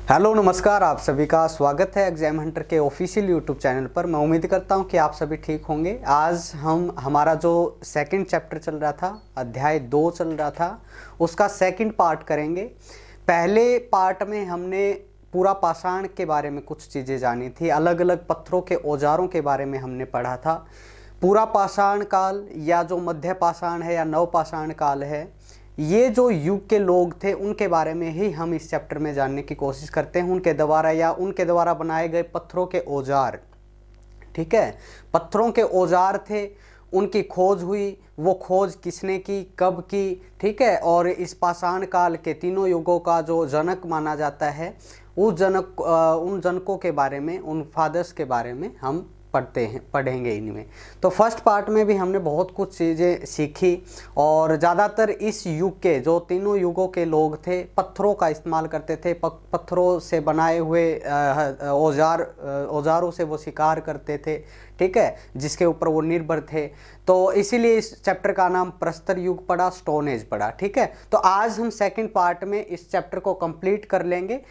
Hello नमस्कार, आप सभी का स्वागत है एग्जाम हंटर के ऑफिशियल यूट्यूब चैनल पर। मैं उम्मीद करता हूं कि आप सभी ठीक होंगे। आज हमारा जो सेकंड चैप्टर चल रहा था, अध्याय 2 चल रहा था, उसका सेकंड पार्ट करेंगे। पहले पार्ट में हमने पूरा पाषाण के बारे में कुछ चीज़ें जानी थी, अलग अलग पत्थरों के औजारों के बारे में हमने पढ़ा था। पूरा पाषाण काल या जो मध्य पाषाण है या नव पाषाण काल है, ये जो युग के लोग थे उनके बारे में ही हम इस चैप्टर में जानने की कोशिश करते हैं, उनके द्वारा या उनके द्वारा बनाए गए पत्थरों के औजार। ठीक है, पत्थरों के औजार थे, उनकी खोज हुई, वो खोज किसने की, कब की, ठीक है। और इस पाषाण काल के तीनों युगों का जो जनक माना जाता है, उन जनकों के बारे में, उन फादर्स के बारे में हम पढ़ेंगे इनमें। तो फर्स्ट पार्ट में भी हमने बहुत कुछ चीज़ें सीखी और ज़्यादातर इस युग के जो तीनों युगों के लोग थे पत्थरों का इस्तेमाल करते थे, पत्थरों से बनाए हुए औजारों से वो शिकार करते थे, ठीक है, जिसके ऊपर वो निर्भर थे। तो इसीलिए इस चैप्टर का नाम प्रस्तर युग पड़ा, स्टोन एज पड़ा, ठीक है। तो आज हम सेकेंड पार्ट में इस चैप्टर को कंप्लीट कर लेंगे।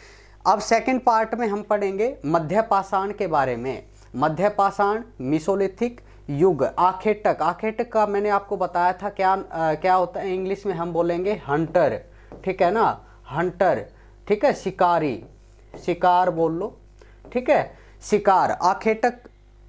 अब सेकेंड पार्ट में हम पढ़ेंगे मध्य पाषाण के बारे में। मध्य पाषाण, मीसोलिथिक युग, आखेटक। आखेटक का मैंने आपको बताया था क्या होता है, इंग्लिश में हम बोलेंगे हंटर, ठीक है ना, हंटर, ठीक है, शिकारी, शिकार बोल लो, ठीक है, शिकार आखेटक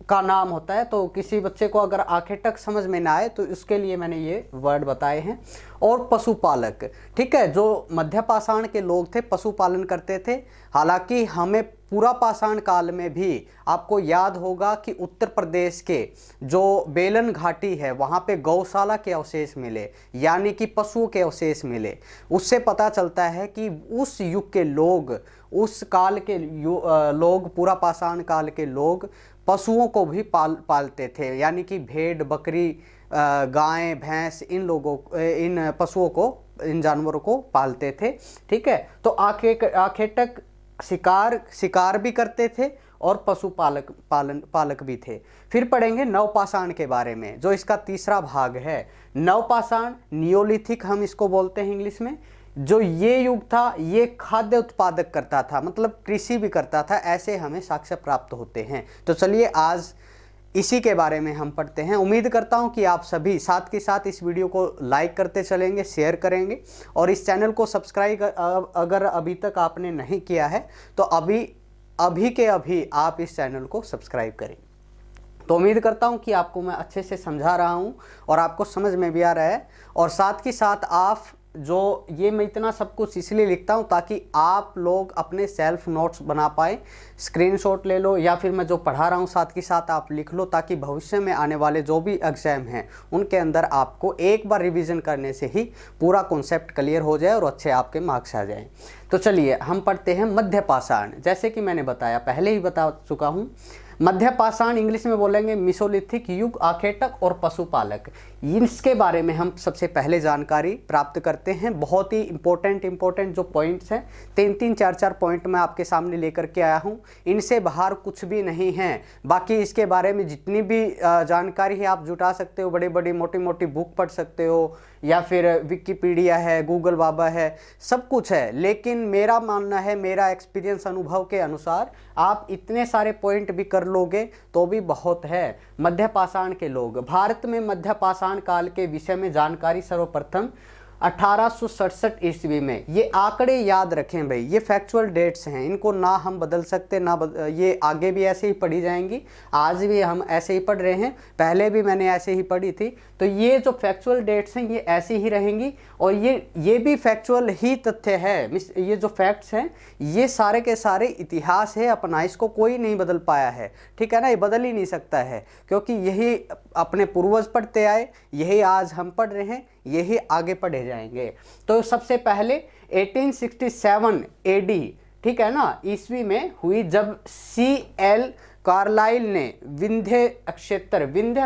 का नाम होता है। तो किसी बच्चे को अगर आखेटक समझ में ना आए तो उसके लिए मैंने ये वर्ड बताए हैं। और पशुपालक, ठीक है, जो मध्य पाषाण के लोग थे पशुपालन करते थे। हालांकि हमें पूरा पाषाण काल में भी आपको याद होगा कि उत्तर प्रदेश के जो बेलन घाटी है वहाँ पे गौशाला के अवशेष मिले, यानी कि पशुओं के अवशेष मिले। उससे पता चलता है कि उस युग के लोग, उस काल के लोग, पूरा पाषाण काल के लोग पशुओं को भी पालते थे, यानी कि भेड़, बकरी, गाय, भैंस, इन पशुओं को, इन जानवरों को पालते थे, ठीक है। तो आखेटक शिकार भी करते थे और पालक भी थे। फिर पढ़ेंगे नवपाषाण के बारे में, जो इसका तीसरा भाग है। नवपाषाण, नियोलिथिक हम इसको बोलते हैं इंग्लिश में। जो ये युग था, ये खाद्य उत्पादक करता था, मतलब कृषि भी करता था, ऐसे हमें साक्ष्य प्राप्त होते हैं। तो चलिए आज इसी के बारे में हम पढ़ते हैं। उम्मीद करता हूं कि आप सभी साथ के साथ इस वीडियो को लाइक करते चलेंगे, शेयर करेंगे और इस चैनल को सब्सक्राइब अगर अभी तक आपने नहीं किया है तो अभी के अभी आप इस चैनल को सब्सक्राइब करें। तो उम्मीद करता हूं कि आपको मैं अच्छे से समझा रहा हूं और आपको समझ में भी आ रहा है। और साथ ही साथ आप जो ये मैं इतना सब कुछ इसलिए लिखता हूँ ताकि आप लोग अपने सेल्फ नोट्स बना पाए, स्क्रीनशॉट ले लो या फिर मैं जो पढ़ा रहा हूँ साथ के साथ आप लिख लो, ताकि भविष्य में आने वाले जो भी एग्जाम हैं उनके अंदर आपको एक बार रिवीजन करने से ही पूरा कॉन्सेप्ट क्लियर हो जाए और अच्छे आपके मार्क्स आ जाएँ। तो चलिए हम पढ़ते हैं मध्य पाषाण। जैसे कि मैंने बताया, पहले ही बता चुका हूँ, मध्य पाषाण इंग्लिश में बोलेंगे मीसोलिथिक युग, आखेटक और पशुपालक। इसके बारे में हम सबसे पहले जानकारी प्राप्त करते हैं। बहुत ही इंपॉर्टेंट जो पॉइंट्स हैं, 3-4 पॉइंट मैं आपके सामने लेकर के आया हूं। इनसे बाहर कुछ भी नहीं है। बाकी इसके बारे में जितनी भी जानकारी है आप जुटा सकते हो, बड़ी बड़ी मोटी बुक पढ़ सकते हो या फिर विकिपीडिया है, गूगल बाबा है, सब कुछ है। लेकिन मेरा मानना है, मेरा एक्सपीरियंस, अनुभव के अनुसार आप इतने सारे पॉइंट भी कर लोगे तो भी बहुत है। मध्य पाषाण के लोग, भारत में मध्य पाषाण काल के विषय में जानकारी सर्वप्रथम 1867 ईस्वी में। ये आंकड़े याद रखें भाई, ये फैक्चुअल डेट्स हैं, इनको ना हम बदल सकते ना ये आगे भी ऐसे ही पढ़ी जाएंगी। आज भी हम ऐसे ही पढ़ रहे हैं, पहले भी मैंने ऐसे ही पढ़ी थी। तो ये जो फैक्चुअल डेट्स हैं ये ऐसी ही रहेंगी और ये भी फैक्चुअल ही तथ्य है। ये जो फैक्ट्स हैं ये सारे के सारे इतिहास है अपना, इसको कोई नहीं बदल पाया है, ठीक है ना, ये बदल ही नहीं सकता है, क्योंकि यही अपने पूर्वज पढ़ते आए, यही आज हम पढ़ रहे हैं, यही आगे पढ़े जाएंगे। तो सबसे पहले 1867 एडी, ठीक है ना, ईस्वी में हुई, जब CL कार्लाइल ने विंध्य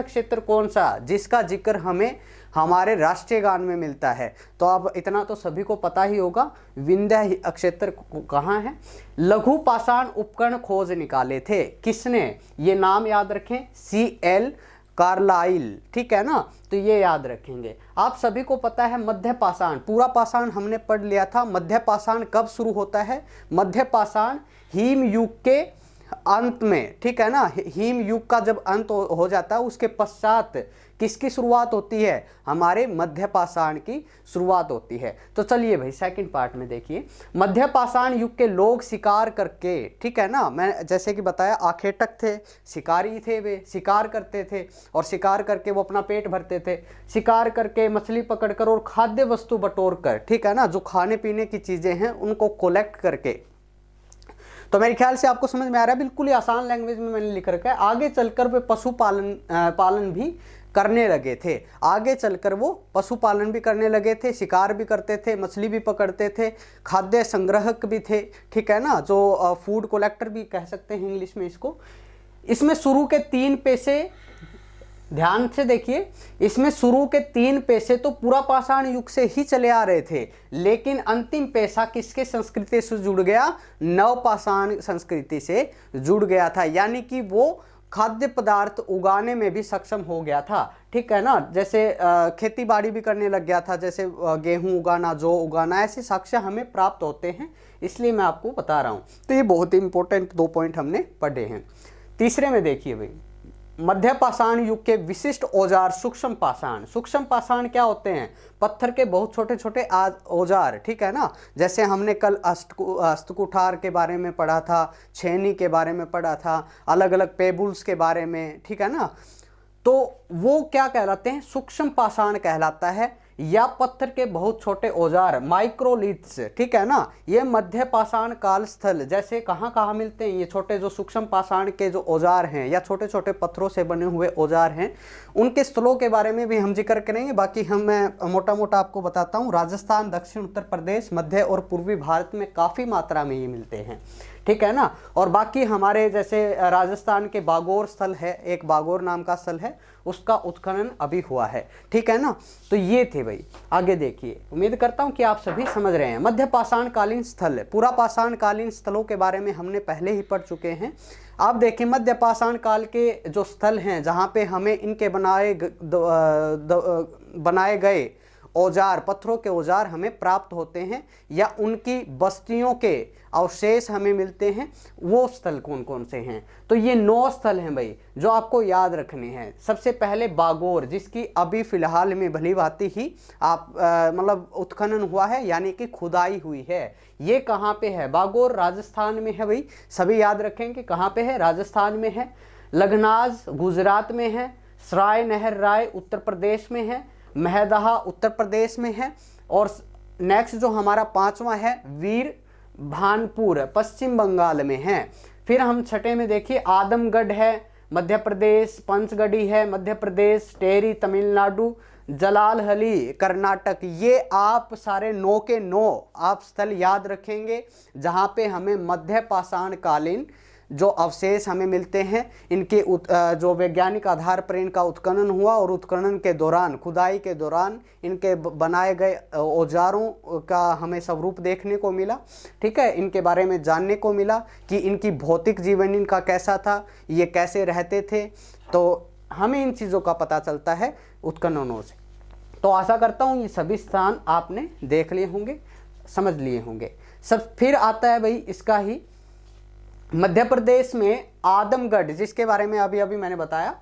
क्षेत्र कौन सा, जिसका जिक्र हमें हमारे राष्ट्रीय गान में मिलता है। तो अब इतना तो सभी को पता ही होगा, विंध्य क्षेत्र कहाँ है। लघु पाषाण उपकरण खोज निकाले थे किसने, ये नाम याद रखें, CL कार्लाइल, ठीक है ना। तो ये याद रखेंगे। आप सभी को पता है मध्य पाषाण, पूरा पाषाण हमने पढ़ लिया था। मध्य पाषाण कब शुरू होता है? मध्य पाषाण हिम युग के अंत में, ठीक है ना। हिम युग का जब अंत हो जाता है उसके पश्चात किसकी शुरुआत होती है? हमारे मध्य पाषाण की शुरुआत होती है। तो चलिए भाई सेकंड पार्ट में देखिए। मध्य पाषाण युग के लोग शिकार करके, ठीक है ना, मैं जैसे कि बताया आखेटक थे, शिकारी थे, वे शिकार करते थे और शिकार करके वो अपना पेट भरते थे। शिकार करके, मछली पकड़कर और खाद्य वस्तु बटोर कर, ठीक है ना, जो खाने पीने की चीजें हैं उनको कलेक्ट करके। तो मेरे ख्याल से आपको समझ में आ रहा है, बिल्कुल ही आसान लैंग्वेज में मैंने लिख रखा है। आगे चलकर वे पालन भी करने लगे थे। आगे चलकर वो पशुपालन भी करने लगे थे, शिकार भी करते थे, मछली भी पकड़ते थे, खाद्य संग्रहक भी थे, ठीक है ना, जो फूड कलेक्टर भी कह सकते हैं इंग्लिश में इसको। इसमें शुरू के 3 पेशे, ध्यान से देखिए, इसमें शुरू के 3 पेशे तो पूरा पाषाण युग से ही चले आ रहे थे, लेकिन अंतिम पेशा किसके संस्कृति से जुड़ गया? नवपाषाण संस्कृति से जुड़ गया था। यानी कि वो खाद्य पदार्थ उगाने में भी सक्षम हो गया था, ठीक है ना। जैसे खेती बाड़ी भी करने लग गया था, जैसे गेहूं उगाना, जौ उगाना, ऐसे साक्ष्य हमें प्राप्त होते हैं, इसलिए मैं आपको बता रहा हूं। तो ये बहुत ही इंपॉर्टेंट 2 पॉइंट हमने पढ़े हैं। तीसरे में देखिए भाई, मध्य पाषाण युग के विशिष्ट औजार सूक्ष्म पाषाण। सूक्ष्म पाषाण क्या होते हैं? पत्थर के बहुत छोटे छोटे औजार, ठीक है ना। जैसे हमने कल हस्तकुठार के बारे में पढ़ा था, छेनी के बारे में पढ़ा था, अलग अलग पेबुल्स के बारे में, ठीक है ना। तो वो क्या कहलाते हैं? सूक्ष्म पाषाण कहलाता है, या पत्थर के बहुत छोटे औजार, माइक्रोलिथ्स, ठीक है ना। ये मध्य पाषाण काल स्थल, जैसे कहाँ कहाँ मिलते हैं ये छोटे जो सूक्ष्म पाषाण के जो औजार हैं या छोटे छोटे पत्थरों से बने हुए औजार हैं, उनके स्थलों के बारे में भी हम जिक्र करेंगे। बाकी मैं मोटा मोटा आपको बताता हूँ। राजस्थान, दक्षिण उत्तर प्रदेश, मध्य और पूर्वी भारत में काफ़ी मात्रा में ये मिलते हैं, ठीक है ना। और बाकी हमारे जैसे राजस्थान के बागोर स्थल है, एक बागोर नाम का स्थल है, उसका उत्खनन अभी हुआ है, ठीक है ना। तो ये थे भाई। आगे देखिए, उम्मीद करता हूँ कि आप सभी समझ रहे हैं। मध्य पाषाण कालीन स्थल, पूरा पाषाण कालीन स्थलों के बारे में हमने पहले ही पढ़ चुके हैं। आप देखिए मध्य पाषाण काल के जो स्थल हैं जहाँ पे हमें इनके बनाए गए औजार, पत्थरों के औजार हमें प्राप्त होते हैं या उनकी बस्तियों के अवशेष हमें मिलते हैं, वो स्थल कौन कौन से हैं? तो ये 9 स्थल हैं भाई जो आपको याद रखने हैं। सबसे पहले बागोर, जिसकी अभी फिलहाल में भली भांति ही आप मतलब उत्खनन हुआ है, यानी कि खुदाई हुई है। ये कहाँ पे है? बागोर राजस्थान में है भाई, सभी याद रखेंगे कहाँ पे है? राजस्थान में है। लखनाज गुजरात में है। सराय नहर राय उत्तर प्रदेश में है। महदहा उत्तर प्रदेश में है। और नेक्स्ट जो हमारा 5वां है वीर भानपुर पश्चिम बंगाल में है। फिर हम छठे में देखिए आदमगढ़ है मध्य प्रदेश, पंचगढ़ी है मध्य प्रदेश, टेरी तमिलनाडु, जलालहली कर्नाटक। ये आप सारे 9 के 9 आप स्थल याद रखेंगे जहाँ पे हमें मध्य पाषाण कालीन जो अवशेष हमें मिलते हैं, इनके जो वैज्ञानिक आधार पर इनका उत्खनन हुआ और उत्खनन के दौरान, खुदाई के दौरान इनके बनाए गए औजारों का हमें स्वरूप देखने को मिला, ठीक है। इनके बारे में जानने को मिला कि इनकी भौतिक जीवन इनका कैसा था, ये कैसे रहते थे। तो हमें इन चीज़ों का पता चलता है उत्खननों से। तो आशा करता हूँ ये सभी स्थान आपने देख लिए होंगे, समझ लिए होंगे। सब फिर आता है भाई इसका ही मध्य प्रदेश में आदमगढ़, जिसके बारे में अभी अभी मैंने बताया,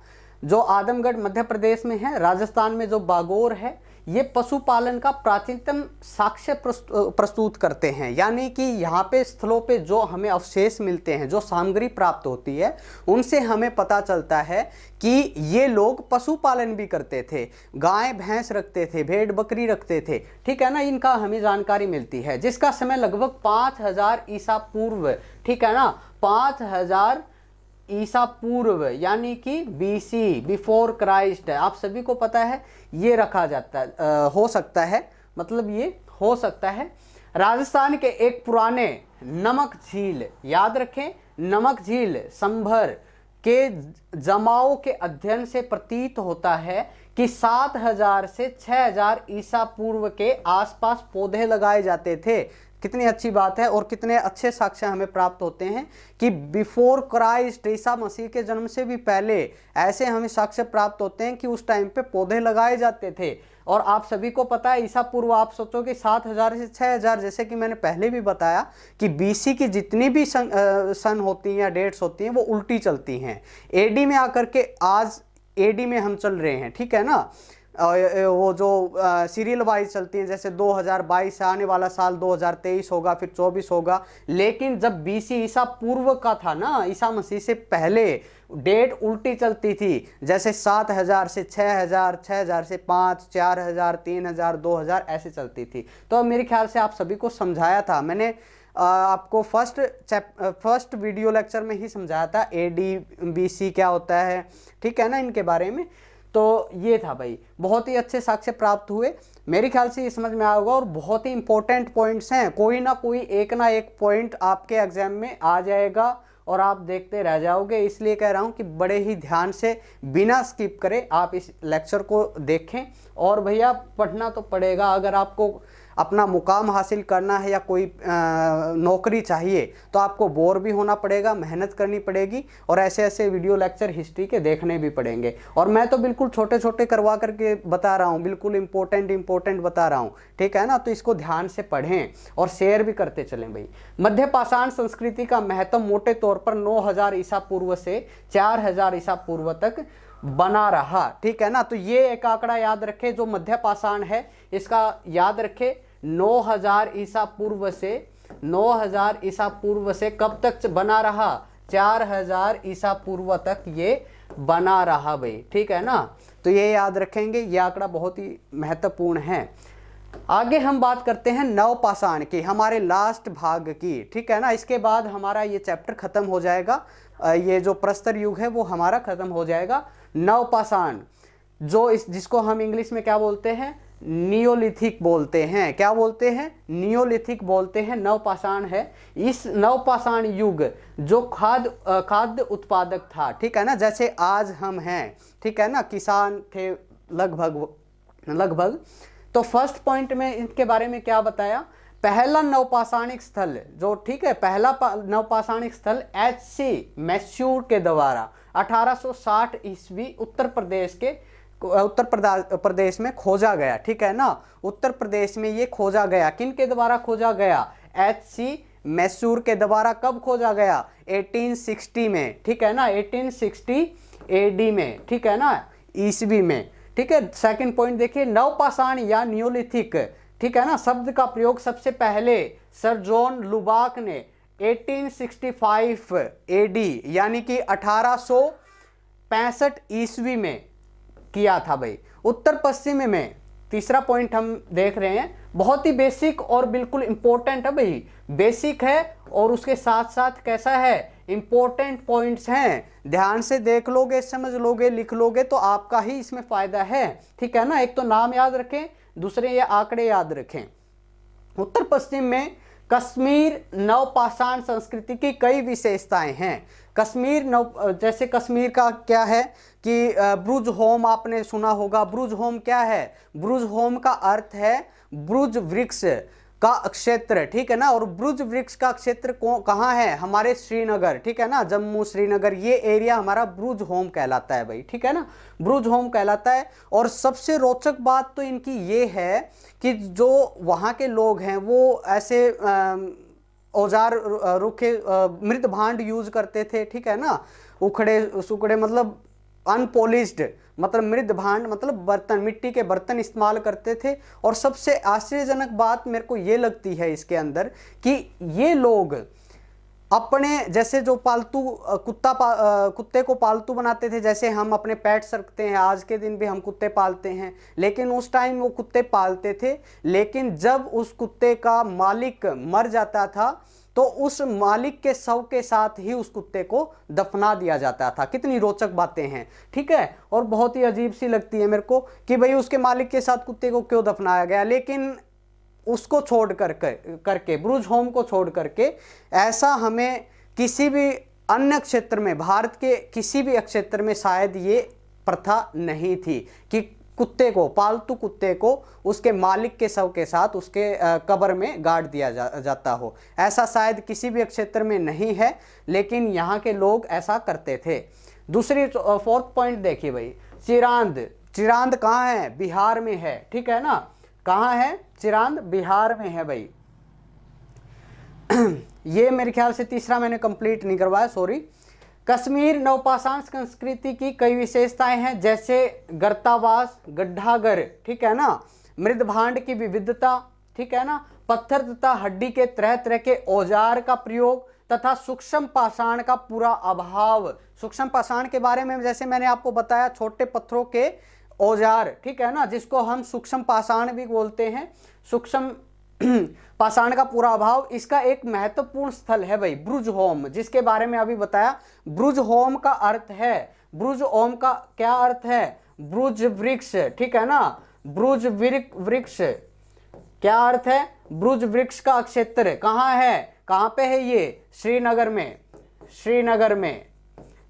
जो आदमगढ़ मध्य प्रदेश में है। राजस्थान में जो बागोर है, ये पशुपालन का प्राचीनतम साक्ष्य प्रस्तुत करते हैं। यानी कि यहाँ पे स्थलों पे जो हमें अवशेष मिलते हैं, जो सामग्री प्राप्त होती है, उनसे हमें पता चलता है कि ये लोग पशुपालन भी करते थे, गाय भैंस रखते थे, भेड़ बकरी रखते थे, ठीक है ना। इनका हमें जानकारी मिलती है, जिसका समय लगभग 5000 ईसा पूर्व, ठीक है ना, 5000 ईसा पूर्व यानी कि बीसी, बिफोर क्राइस्ट, आप सभी को पता है ये रखा जाता है, हो सकता है, मतलब ये हो सकता है। राजस्थान के एक पुराने नमक झील, याद रखें, नमक झील संभर के जमाओं के अध्ययन से प्रतीत होता है कि 7000 से 6000 ईसा पूर्व के आसपास पौधे लगाए जाते थे, कितनी अच्छी बात है और कितने अच्छे साक्ष्य हमें प्राप्त होते हैं कि बिफोर क्राइस्ट, ईसा मसीह के जन्म से भी पहले ऐसे हमें साक्ष्य प्राप्त होते हैं कि उस टाइम पे पौधे लगाए जाते थे। और आप सभी को पता है ईसा पूर्व, आप सोचो कि 7000 से 6000, जैसे कि मैंने पहले भी बताया कि बीसी की जितनी भी सन होती हैं या डेट्स होती हैं वो उल्टी चलती हैं। एडी में आकर के आज एडी में हम चल रहे हैं, ठीक है ना। वो जो सीरियल वाइज चलती हैं, जैसे 2022 से आने वाला साल 2023 होगा, फिर 24 होगा। लेकिन जब बीसी ईसा पूर्व का था ना, ईसा मसीह से पहले डेट उल्टी चलती थी, जैसे 7000 से 6000, 6000 से 5, 4000, 3000, 2000 ऐसे चलती थी। तो मेरे ख्याल से आप सभी को समझाया था मैंने, आपको फर्स्ट वीडियो लेक्चर में ही समझाया था एडी बीसी क्या होता है, ठीक है ना, इनके बारे में। तो ये था भाई, बहुत ही अच्छे साक्ष्य प्राप्त हुए, मेरे ख्याल से ये समझ में आया होगा। और बहुत ही इंपॉर्टेंट पॉइंट्स हैं, कोई ना एक पॉइंट आपके एग्जाम में आ जाएगा और आप देखते रह जाओगे। इसलिए कह रहा हूँ कि बड़े ही ध्यान से बिना स्किप करे आप इस लेक्चर को देखें। और भैया पढ़ना तो पड़ेगा, अगर आपको अपना मुकाम हासिल करना है या कोई नौकरी चाहिए तो आपको बोर भी होना पड़ेगा, मेहनत करनी पड़ेगी और ऐसे ऐसे वीडियो लेक्चर हिस्ट्री के देखने भी पड़ेंगे। और मैं तो बिल्कुल छोटे छोटे करवा करके बता रहा हूँ, बिल्कुल इंपॉर्टेंट बता रहा हूँ, ठीक है ना। तो इसको ध्यान से पढ़ें और शेयर भी करते चलें भाई। मध्य पाषाण संस्कृति का महत्व मोटे तौर पर 9000 ईसा पूर्व से 4000 ईसा पूर्व तक बना रहा, ठीक है ना। तो ये एक आंकड़ा याद रखे, जो मध्य पाषाण है इसका याद रखे, 9000 ईसा पूर्व से 9000 ईसा पूर्व से कब तक बना रहा, 4000 ईसा पूर्व तक ये बना रहा भाई, ठीक है ना। तो ये याद रखेंगे, ये आंकड़ा बहुत ही महत्वपूर्ण है। आगे हम बात करते हैं नवपाषाण की, हमारे लास्ट भाग की, ठीक है ना। इसके बाद हमारा ये चैप्टर खत्म हो जाएगा, ये जो प्रस्तर युग है वो हमारा खत्म हो जाएगा। नवपाषाण जो जिसको हम इंग्लिश में क्या बोलते हैं, नियोलिथिक बोलते हैं। क्या बोलते हैं, नियोलिथिक बोलते हैं, नवपाषाण है। इस नवपाषाण युग जो खाद्य उत्पादक था, ठीक है ना, जैसे आज हम हैं, ठीक है ना, किसान थे लगभग। तो फर्स्ट पॉइंट में इनके बारे में क्या बताया, पहला नवपाषाणिक स्थल जो, ठीक है, पहला नवपाषाणिक स्थल एच.सी. मैस्यूर के द्वारा 1860 ईस्वी उत्तर प्रदेश में खोजा गया, ठीक है ना। उत्तर प्रदेश में ये खोजा गया, किन के द्वारा खोजा गया, एच.सी. मैसूर के द्वारा। कब खोजा गया, 1860 में, ठीक है ना, 1860 एडी में, ठीक है ना, ईस्वी में, ठीक है। सेकंड पॉइंट देखिए, नवपाषाण या नियोलिथिक, ठीक है ना, शब्द का प्रयोग सबसे पहले सर जॉन लुबाक ने 1865 एडी यानी कि 1865 ईस्वी में किया था भाई। उत्तर पश्चिम में तीसरा पॉइंट हम देख रहे हैं, बहुत ही बेसिक और बिल्कुल इंपॉर्टेंट है भाई, बेसिक है और उसके साथ साथ कैसा है, इंपॉर्टेंट पॉइंट्स हैं। ध्यान से देख लोगे, समझ लोगे, लिख लोगे तो आपका ही इसमें फायदा है, ठीक है ना। एक तो नाम याद रखें, दूसरे ये आंकड़े याद रखें। उत्तर पश्चिम में कश्मीर नवपाषाण संस्कृति की कई विशेषताएं हैं। जैसे कश्मीर का क्या है कि ब्रुज होम आपने सुना होगा। ब्रुज होम क्या है, ब्रुज होम का अर्थ है ब्रुज वृक्ष का क्षेत्र, ठीक है ना। और ब्रुज वृक्ष का क्षेत्र कहाँ है, हमारे श्रीनगर, ठीक है ना, जम्मू श्रीनगर, ये एरिया हमारा ब्रुज होम कहलाता है भाई, ठीक है ना, ब्रुज होम कहलाता है। और सबसे रोचक बात तो इनकी ये है कि जो वहाँ के लोग हैं वो ऐसे औजार रुखे मृद भांड यूज करते थे, ठीक है ना, उखड़े सुखड़े मतलब अनपॉलिश्ड, मतलब मृद भांड मतलब बर्तन, मिट्टी के बर्तन इस्तेमाल करते थे। और सबसे आश्चर्यजनक बात मेरे को ये लगती है इसके अंदर कि ये लोग अपने जैसे जो पालतू कुत्ते को पालतू बनाते थे, जैसे हम अपने पेट्स रखते हैं, आज के दिन भी हम कुत्ते पालते हैं, लेकिन उस टाइम वो कुत्ते पालते थे। लेकिन जब उस कुत्ते का मालिक मर जाता था तो उस मालिक के शव के साथ ही उस कुत्ते को दफना दिया जाता था। कितनी रोचक बातें हैं, ठीक है। और बहुत ही अजीब सी लगती है मेरे को कि भाई उसके मालिक के साथ कुत्ते को क्यों दफनाया गया, लेकिन उसको छोड़ करके ब्रुज होम को छोड़ करके ऐसा हमें किसी भी अन्य क्षेत्र में, भारत के किसी भी क्षेत्र में शायद ये प्रथा नहीं थी कि कुत्ते को, पालतू कुत्ते को उसके मालिक के शव के साथ उसके कब्र में गाड़ दिया जाता हो। ऐसा शायद किसी भी क्षेत्र में नहीं है, लेकिन यहाँ के लोग ऐसा करते थे। दूसरी फोर्थ पॉइंट देखिए भाई, चिरांद। चिरांद कहाँ है? बिहार में है, ठीक है ना। कहाँ है चिरांद? बिहार में है भाई। ये मेरे ख्याल से तीसरा मैंने कंप्लीट नहीं करवाया, सॉरी। कश्मीर नवपाषाण संस्कृति की कई विशेषताएं हैं, जैसे गर्तावास, गड्ढागर, ठीक है ना, मृदभांड की विविधता, ठीक है ना, पत्थर तथा हड्डी के तरह तरह के औजार का प्रयोग तथा सूक्ष्म पाषाण का पूरा अभाव। सूक्ष्म पाषाण के बारे में जैसे मैंने आपको बताया, छोटे पत्थरों के औजार, ठीक है ना, जिसको हम सूक्ष्म पाषाण भी बोलते हैं। सूक्ष्म पाषाण का पूरा अभाव, इसका एक महत्वपूर्ण स्थल है भाई ब्रुजहोम, जिसके बारे में अभी बताया। ब्रुजहोम का अर्थ है, ब्रुजहोम का क्या अर्थ है? ब्रुज वृक्ष, ठीक है ना, ब्रुज वृक्ष क्या अर्थ है? ब्रुज वृक्ष का क्षेत्र कहाँ है? कहाँ पे है ये? श्रीनगर में। श्रीनगर में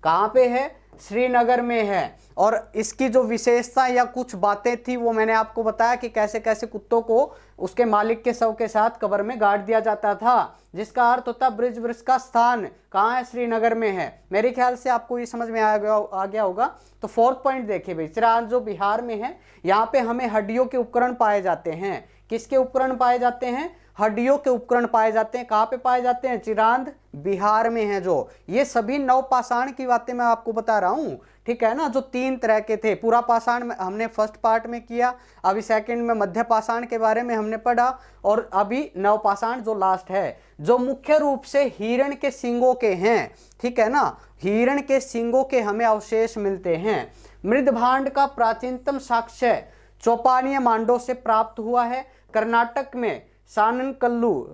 कहाँ पे है? श्रीनगर में है। और इसकी जो विशेषता या कुछ बातें थी वो मैंने आपको बताया कि कैसे कैसे कुत्तों को उसके मालिक के शव के साथ कब्र में गाड़ दिया जाता था, जिसका अर्थ होता है ब्रिज वृक्ष का स्थान कहाँ है? श्रीनगर में है। मेरे ख्याल से आपको ये समझ में आ गया होगा। तो फोर्थ पॉइंट देखिए भाई, चिरांद जो बिहार में है, यहाँ पे हमें हड्डियों के उपकरण पाए जाते हैं। किसके उपकरण पाए जाते हैं? हड्डियों के उपकरण पाए जाते हैं। कहाँ पे पाए जाते हैं? चिरांद बिहार में है। जो ये सभी नवपाषाण की बातें मैं आपको बता रहा हूँ, ठीक है ना, जो 3 तरह के थे। पूरा पाषाण हमने फर्स्ट पार्ट में किया, अभी सेकंड में मध्य पाषाण के बारे में हमने पढ़ा, और अभी नवपाषाण जो लास्ट है, जो मुख्य रूप से हिरण के सींगों के हैं, ठीक है ना, हिरण के सींगों के हमें अवशेष मिलते हैं। मृदभांड का प्राचीनतम साक्ष्य चौपानीय मांडो से प्राप्त हुआ है। कर्नाटक में साननकल्लू,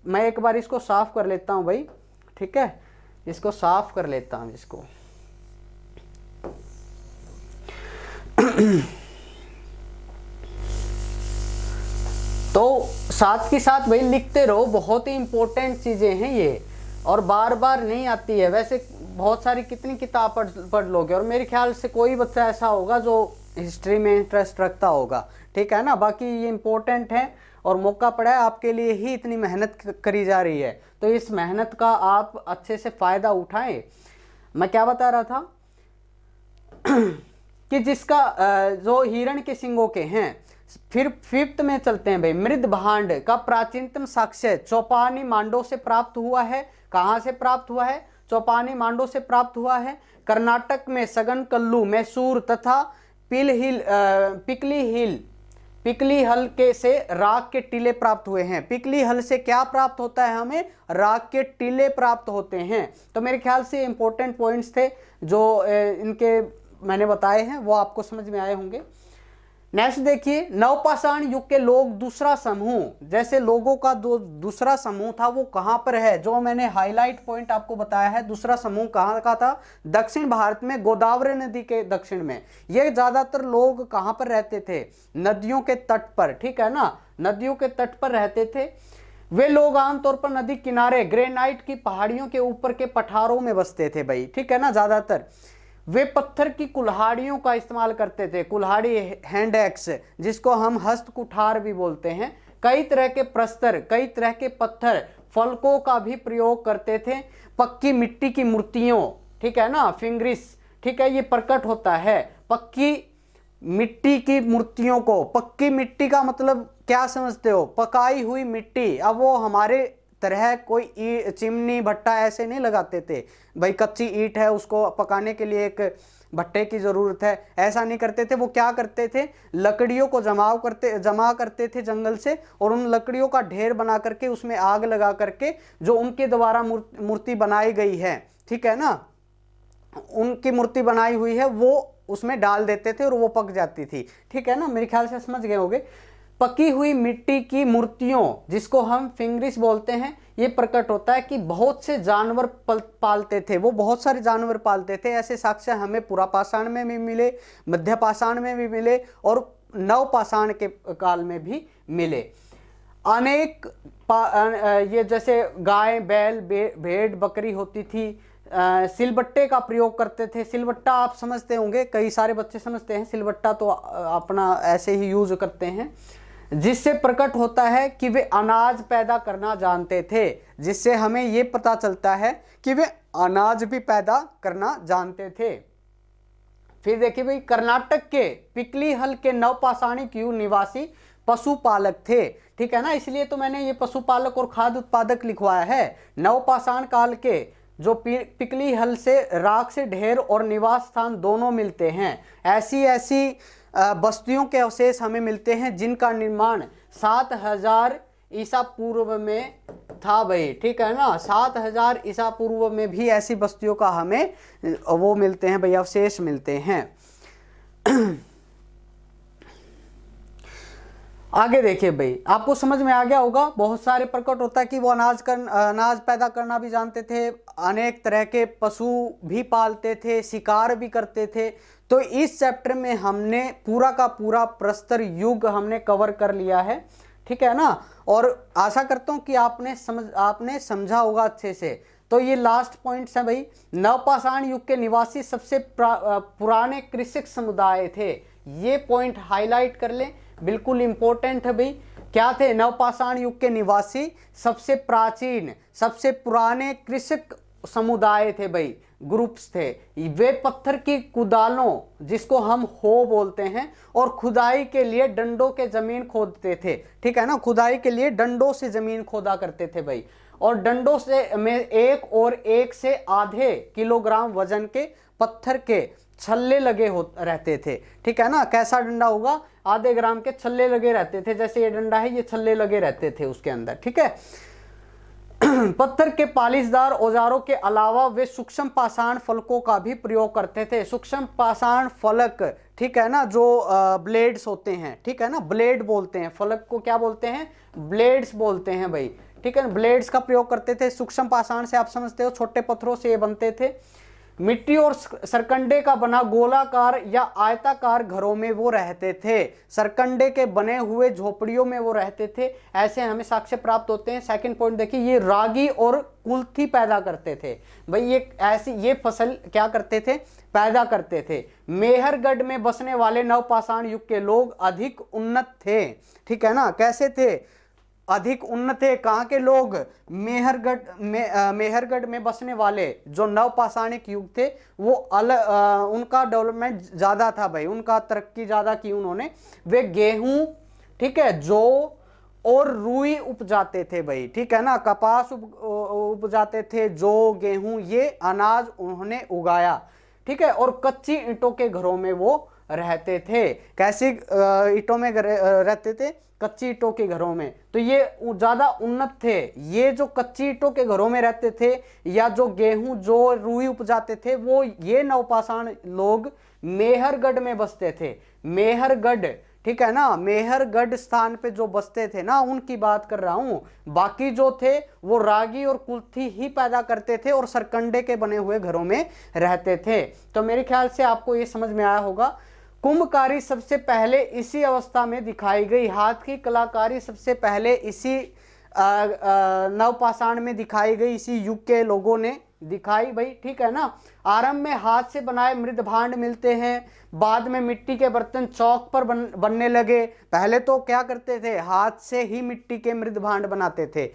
मैं एक बार इसको साफ कर लेता हूं भाई, ठीक है, इसको साफ कर लेता हूं इसको। तो साथ के साथ भाई लिखते रहो, बहुत ही इंपॉर्टेंट चीजें हैं ये, और बार बार नहीं आती है। वैसे बहुत सारी कितनी किताब पढ़ लोगे, और मेरे ख्याल से कोई बच्चा ऐसा होगा जो हिस्ट्री में इंटरेस्ट रखता होगा, ठीक है ना। बाकी ये इंपॉर्टेंट है और मौका पड़ा है, आपके लिए ही इतनी मेहनत करी जा रही है, तो इस मेहनत का आप अच्छे से फायदा उठाएं। मैं क्या बता रहा था कि जिसका जो हिरण के सींगों के हैं। फिर फिफ्थ में चलते हैं भाई, मृदभांड का प्राचीनतम साक्ष्य चौपानी मांडो से प्राप्त हुआ है। कहाँ से प्राप्त हुआ है? चौपानी मांडो से प्राप्त हुआ है। कर्नाटक में सगनकल्लू, मैसूर तथा पिकली हल के से राख के टीले प्राप्त हुए हैं। पिकली हल से क्या प्राप्त होता है? हमें राख के टीले प्राप्त होते हैं। तो मेरे ख्याल से इंपॉर्टेंट पॉइंट्स थे जो इनके मैंने बताए हैं, वो आपको समझ में आए होंगे। नेक्स्ट देखिए, नवपाषाण युग के लोग दूसरा समूह, जैसे लोगों का दूसरा समूह था वो कहाँ पर है? जो मैंने हाईलाइट पॉइंट आपको बताया है, दूसरा समूह कहाँ का था? दक्षिण भारत में, गोदावरी नदी के दक्षिण में। ये ज्यादातर लोग कहाँ पर रहते थे? नदियों के तट पर, ठीक है ना, नदियों के तट पर रहते थे। वे लोग आमतौर पर नदी किनारे ग्रेनाइट की पहाड़ियों के ऊपर के पठारों में बसते थे भाई, ठीक है ना। ज्यादातर वे पत्थर की कुल्हाड़ियों का इस्तेमाल करते थे। कुल्हाड़ी हैंड एक्स, जिसको हम हस्त कुठार भी बोलते हैं। कई तरह के प्रस्तर, कई तरह के पत्थर, फलकों का भी प्रयोग करते थे। पक्की मिट्टी की मूर्तियों, ठीक है ना, फिंगरिस, ठीक है, ये प्रकट होता है पक्की मिट्टी की मूर्तियों को। पक्की मिट्टी का मतलब क्या समझते हो? पकाई हुई मिट्टी। अब वो हमारे तरह कोई चिमनी भट्टा ऐसे नहीं लगाते थे भाई, कच्ची ईंट है उसको पकाने के लिए एक भट्टे की ज़रूरत है, ऐसा नहीं करते थे। वो क्या करते थे? लकड़ियों को जमा करते थे जंगल से, और उन लकड़ियों का ढेर बना करके उसमें आग लगा करके जो उनके द्वारा मूर्ति बनाई गई है, ठीक है ना, उनकी मूर्ति बनाई हुई है, वो उसमें डाल देते थे और वो पक जाती थी, ठीक है ना। मेरे ख्याल से समझ गए होंगे। पकी हुई मिट्टी की मूर्तियों, जिसको हम फिंगरिस बोलते हैं, ये प्रकट होता है कि बहुत से जानवर पालते थे, वो बहुत सारे जानवर पालते थे। ऐसे साक्ष्य हमें पुरापाषाण में भी मिले, मध्य पाषाण में भी मिले, और नवपाषाण के काल में भी मिले। अनेक ये जैसे गाय, बैल, भेड़, बकरी होती थी, सिलबट्टे का प्रयोग करते थे। सिलबट्टा आप समझते होंगे, कई सारे बच्चे समझते हैं, सिलबट्टा तो अपना ऐसे ही यूज करते हैं, जिससे प्रकट होता है कि वे अनाज पैदा करना जानते थे, जिससे हमें ये पता चलता है कि वे अनाज भी पैदा करना जानते थे। फिर देखिए भाई, कर्नाटक के पिकलीहल के नवपाषाणिक युग निवासी पशुपालक थे, ठीक है ना, इसलिए तो मैंने ये पशुपालक और खाद्य उत्पादक लिखवाया है। नवपाषाण काल के जो पिकलीहल से राख से ढेर और निवास स्थान दोनों मिलते हैं। ऐसी ऐसी बस्तियों के अवशेष हमें मिलते हैं जिनका निर्माण 7000 ईसा पूर्व में था भाई, ठीक है ना, 7000 ईसा पूर्व में भी ऐसी बस्तियों का हमें वो मिलते हैं भाई, अवशेष मिलते हैं। आगे देखिए भाई, आपको समझ में आ गया होगा, बहुत सारे प्रकट होता है कि वो अनाज पैदा करना भी जानते थे, अनेक तरह के पशु भी पालते थे, शिकार भी करते थे। तो इस चैप्टर में हमने पूरा का पूरा प्रस्तर युग हमने कवर कर लिया है, ठीक है ना, और आशा करता हूँ कि आपने समझा होगा अच्छे से। तो ये लास्ट पॉइंट्स है भाई। नवपाषाण युग के निवासी सबसे पुराने कृषक समुदाय थे, ये पॉइंट हाईलाइट कर लें, बिल्कुल इंपॉर्टेंट है भाई। क्या थे? नवपाषाण युग के निवासी सबसे प्राचीन, सबसे पुराने कृषक समुदाय थे भाई, ग्रुप्स थे। वे पत्थर की कुदालों, जिसको हम हो बोलते हैं, और खुदाई के लिए डंडों के जमीन खोदते थे, ठीक है ना, खुदाई के लिए डंडों से जमीन खोदा करते थे भाई, और डंडों से में 1 से आधे किलोग्राम वजन के पत्थर के छल्ले लगे रहते थे, ठीक है ना। कैसा डंडा होगा? आधे ग्राम के छल्ले लगे रहते थे, जैसे ये डंडा है, ये छल्ले लगे रहते थे उसके अंदर, ठीक है। पत्थर के पालिशदार औजारों के अलावा वे सूक्ष्म पाषाण फलकों का भी प्रयोग करते थे। सूक्ष्म पाषाण फलक, ठीक है ना, जो ब्लेड्स होते हैं, ठीक है ना, ब्लेड बोलते हैं, फलक को क्या बोलते हैं? ब्लेड्स बोलते हैं भाई, ठीक है ना, ब्लेड्स का प्रयोग करते थे। सूक्ष्म पाषाण से आप समझते हो, छोटे पत्थरों से ये बनते थे। मिट्टी और सरकंडे का बना गोलाकार या आयताकार घरों में वो रहते थे, सरकंडे के बने हुए झोपड़ियों में वो रहते थे, ऐसे हमें साक्ष्य प्राप्त होते हैं। सेकंड पॉइंट देखिए, ये रागी और कुल्थी पैदा करते थे भाई, ये फसल क्या करते थे? पैदा करते थे। मेहरगढ़ में बसने वाले नवपाषाण युग के लोग अधिक उन्नत थे, ठीक है ना। कैसे थे? अधिक उन्नत है। कहाँ के लोग? मेहरगढ़ में बसने वाले जो नवपाषाणिक युग थे, वो उनका डेवलपमेंट ज़्यादा था भाई, उनका तरक्की ज़्यादा की उन्होंने। वे गेहूं, ठीक है, जौ और रुई उपजाते थे भाई, ठीक है ना, कपास उपजाते थे, जौ, गेहूं, ये अनाज उन्होंने उगाया, ठीक है। और कच्ची ईंटों के घरों में वो रहते थे। कैसी ईंटों में रहते थे? कच्ची ईंटों के घरों में। तो ये ज़्यादा उन्नत थे। ये जो कच्ची ईंटों के घरों में रहते थे, या जो गेहूं, जो रुई उपजाते थे, वो ये नवपाषाण लोग मेहरगढ़ में बसते थे। मेहरगढ़, ठीक है ना, मेहरगढ़ स्थान पे जो बसते थे ना, उनकी बात कर रहा हूं। बाकी जो थे वो रागी और कुल्थी ही पैदा करते थे और सरकंडे के बने हुए घरों में रहते थे। तो मेरे ख्याल से आपको ये समझ में आया होगा। कुंभकारी सबसे पहले इसी अवस्था में दिखाई गई। हाथ की कलाकारी सबसे पहले इसी नवपाषाण में दिखाई गई, इसी युग के लोगों ने दिखाई भाई, ठीक है ना। आरंभ में हाथ से बनाए मृद भांड मिलते हैं, बाद में मिट्टी के बर्तन चौक पर बनने लगे। पहले तो क्या करते थे? हाथ से ही मिट्टी के मृद भांड बनाते थे।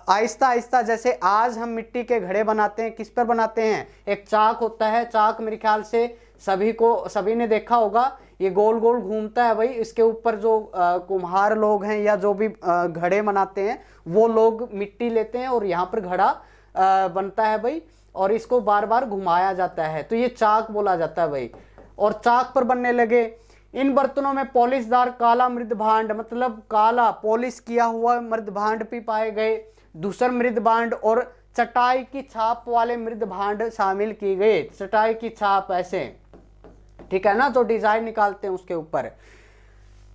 आहिस्ता आहिस्ता, जैसे आज हम मिट्टी के घड़े बनाते हैं, किस पर बनाते हैं? एक चाक होता है, चाक मेरे ख्याल से सभी ने देखा होगा, ये गोल गोल घूमता है भाई। इसके ऊपर जो कुम्हार लोग हैं या जो भी घड़े बनाते हैं, वो लोग मिट्टी लेते हैं और यहाँ पर घड़ा बनता है भाई, और इसको बार बार घुमाया जाता है, तो ये चाक बोला जाता है भाई। और चाक पर बनने लगे। इन बर्तनों में पॉलिशदार काला मृद भांड, मतलब काला पॉलिश किया हुआ मृद भांड भी पाए गए। दूसर मृद भांड और चटाई की छाप वाले मृद भांड शामिल किए गए। चटाई की छाप ऐसे, ठीक है ना, जो डिजाइन निकालते हैं उसके ऊपर।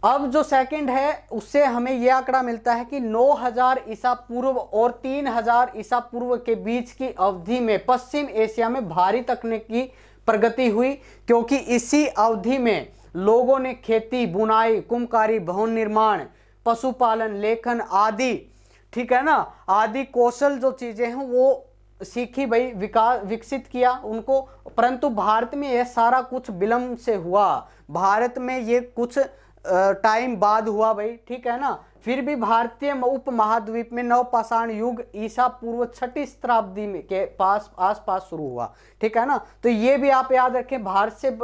अब जो सेकंड है, उससे हमें यह आंकड़ा मिलता है कि 9000 ईसा पूर्व और 3000 ईसा पूर्व के बीच की अवधि में पश्चिम एशिया में भारी तकनीकी प्रगति हुई, क्योंकि इसी अवधि में लोगों ने खेती, बुनाई, कुम्भकारी, भवन निर्माण, पशुपालन, लेखन आदि, ठीक है ना, आदि कौशल जो चीजें हैं वो सीखी भाई, विकास विकसित किया उनको, परंतु भारत में यह सारा कुछ विलंब से हुआ। भारत में ये कुछ टाइम बाद हुआ भाई, ठीक है ना। फिर भी भारतीय उपमहाद्वीप में नवपाषाण युग ईसा पूर्व 6ठी शताब्दी में के आसपास शुरू हुआ, ठीक है ना। तो ये भी आप याद रखें, भारत से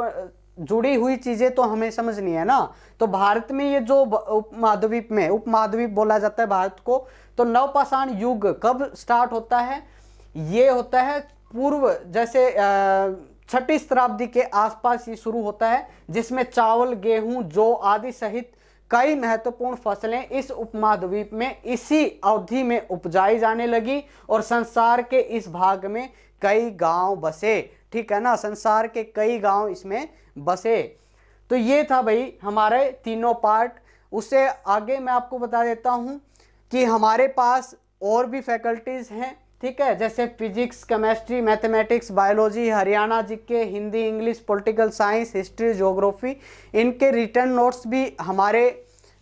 जुड़ी हुई चीजें तो हमें समझनी है ना। तो भारत में ये जो उपमहाद्वीप में, उपमहाद्वीप बोला जाता है भारत को, तो नवपाषाण युग कब स्टार्ट होता है, ये होता है पूर्व, जैसे 6ठी शताब्दी के आसपास ये शुरू होता है, जिसमें चावल, गेहूं, जौ आदि सहित कई महत्वपूर्ण फसलें इस उपमहाद्वीप में इसी अवधि में उपजाई जाने लगी और संसार के इस भाग में कई गांव बसे, ठीक है ना। संसार के कई गांव इसमें बसे। तो ये था भाई हमारे तीनों पार्ट। उससे आगे मैं आपको बता देता हूं कि हमारे पास और भी फैकल्टीज हैं, ठीक है, जैसे physics, chemistry, mathematics, biology, Haryana GK, Hindi, English, political science, history, geography. इनके रिटर्न नोट्स भी हमारे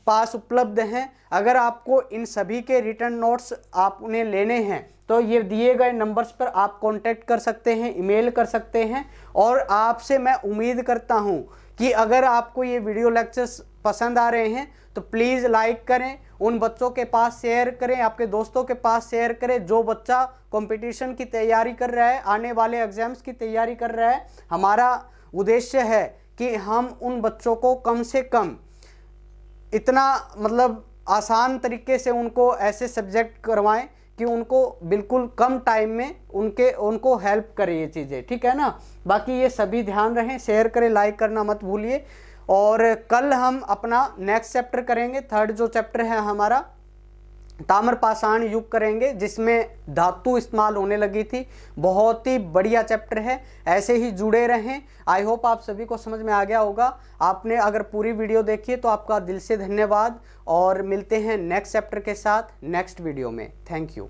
पास उपलब्ध हैं। अगर आपको इन सभी के रिटर्न नोट्स आपने लेने हैं तो ये दिए गए नंबर्स पर आप कांटेक्ट कर सकते हैं, ईमेल कर सकते हैं। और आपसे मैं उम्मीद करता हूं कि अगर आपको ये वीडियो लेक्चर्स पसंद आ रहे हैं तो प्लीज़ लाइक करें, उन बच्चों के पास शेयर करें, आपके दोस्तों के पास शेयर करें जो बच्चा कंपटीशन की तैयारी कर रहा है, आने वाले एग्जाम्स की तैयारी कर रहा है। हमारा उद्देश्य है कि हम उन बच्चों को कम से कम इतना मतलब आसान तरीके से उनको ऐसे सब्जेक्ट करवाएं कि उनको बिल्कुल कम टाइम में उनको हेल्प करे ये चीज़ें, ठीक है ना। बाकी ये सभी ध्यान रखें, शेयर करें, लाइक करना मत भूलिए। और कल हम अपना नेक्स्ट चैप्टर करेंगे, थर्ड जो चैप्टर है हमारा ताम्रपाषाण युग करेंगे, जिसमें धातु इस्तेमाल होने लगी थी। बहुत ही बढ़िया चैप्टर है, ऐसे ही जुड़े रहें। आई होप आप सभी को समझ में आ गया होगा। आपने अगर पूरी वीडियो देखी है तो आपका दिल से धन्यवाद, और मिलते हैं नेक्स्ट चैप्टर के साथ नेक्स्ट वीडियो में। Thank you.